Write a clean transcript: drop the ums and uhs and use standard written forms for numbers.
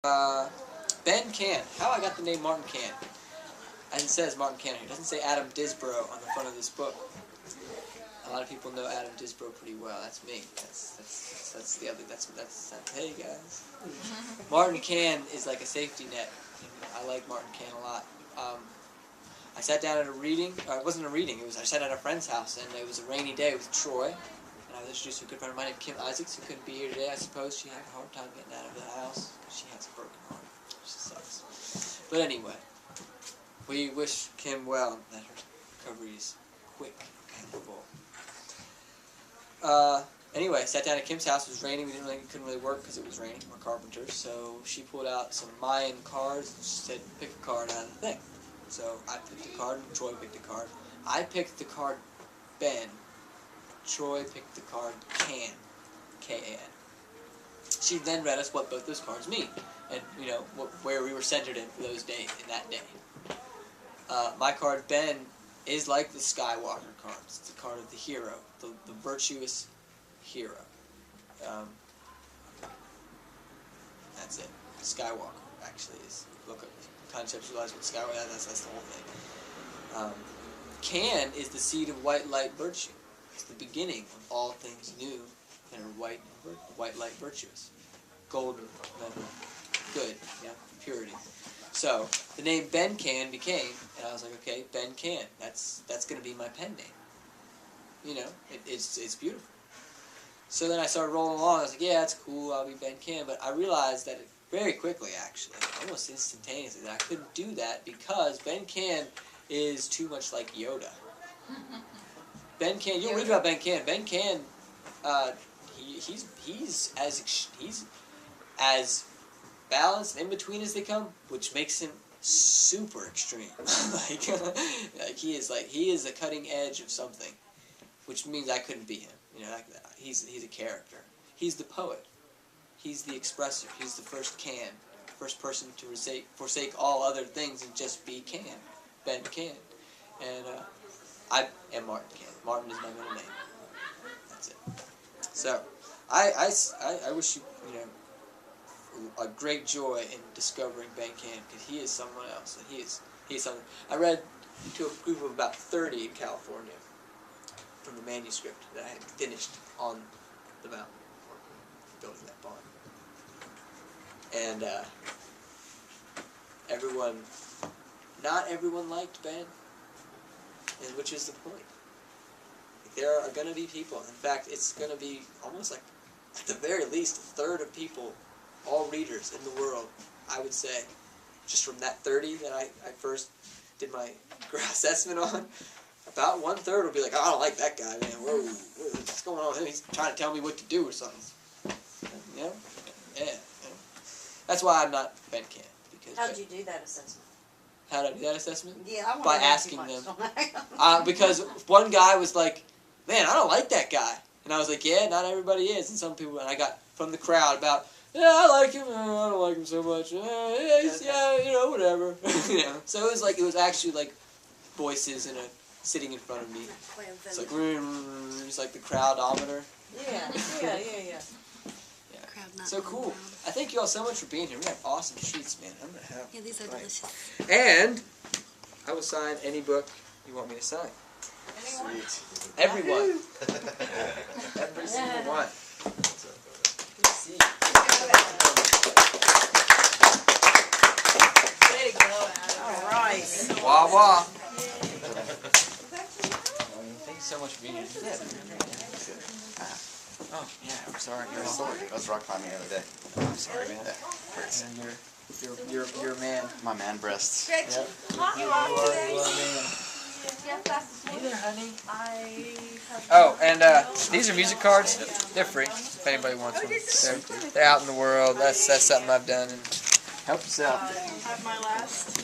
Ben Can. How I got the name Martin Can. And it says Martin Can here. It doesn't say Adam Disbrow on the front of this book. A lot of people know Adam Disbrow pretty well. That's me. That's the other. That's hey guys. Martin Can is like a safety net. I like Martin Can a lot. I sat down at a reading. It wasn't a reading. I sat at a friend's house, and it was a rainy day with Troy. And I was introduced to a good friend of mine named Kim Isaacs, who couldn't be here today. I suppose she had a hard time getting out of the house. She has a broken heart. She sucks. But anyway, we wish Kim well and that her recovery is quick and full. Anyway, sat down at Kim's house. It was raining. We couldn't really work because it was raining. We're carpenters, so she pulled out some Mayan cards and she said, "Pick a card out of the thing." So I picked a card, and Troy picked a card. I picked the card Ben. Troy picked the card Can, K-A-N. She then read us what both those cards mean, and where we were centered in for those days, in that day. My card Ben is like the Skywalker card. It's the card of the hero, the virtuous hero. That's it. Skywalker actually is. Look up, conceptualize what Skywalker. That's the whole thing. Can is the seed of white light virtue. It's the beginning of all things new that are white light virtuous. Golden, good, yeah, purity. So the name Ben Can became, and I was like, okay, Ben Can. That's going to be my pen name. It's beautiful. So then I started rolling along. I was like, yeah, that's cool. I'll be Ben Can. But I realized that very quickly, actually, almost instantaneously, that I couldn't do that because Ben Can is too much like Yoda. Ben Can, you'll read about Ben Can. Ben Can, he's as balanced and in between as they come, which makes him super extreme. He is a cutting edge of something, which means I couldn't be him. He's a character. He's the poet. He's the expressor. He's the first person to forsake all other things and just be Can. Ben Can. And I am Martin Can. Martin is my middle name. That's it. So, I wish you, a great joy in discovering Ben Can, because he is someone else. And he is something. I read to a group of about 30 in California from the manuscript that I had finished on the mountain building that barn. And not everyone liked Ben, and which is the point. There are going to be people. In fact, it's going to be almost like, at the very least, a third of people, all readers in the world, I would say, just from that 30 that I first did my assessment on, about 1/3 will be like, oh, I don't like that guy, man. Whoa, what's going on with him? He's trying to tell me what to do or something. Yeah. That's why I'm not Ben Can. How did you do that assessment? How did I do that assessment? Yeah, I want by to know asking them. Because one guy was like, man, I don't like that guy. And I was like, yeah, not everybody is. And some people, and I got from the crowd about, yeah, I like him, I don't like him so much. Yeah, whatever. So it was actually like voices sitting in front of me. It's like, it's like the crowdometer. Yeah. So cool. I thank you all so much for being here. We have awesome treats, man. I'm going to have... Yeah, these are delicious. And I will sign any book you want me to sign. Anyone? Everyone. Every single one. Way to go, Adam. All right. Wah wah. Thank you so much for being here. Oh, yeah, I'm sorry. I was rock climbing the other day. I'm sorry, man. You're a man. My man breasts. Yep. You are a man. Hey there, honey. Oh, and these are music cards. They're free if anybody wants one. They're out in the world. That's something I've done, and help us out. Have my last.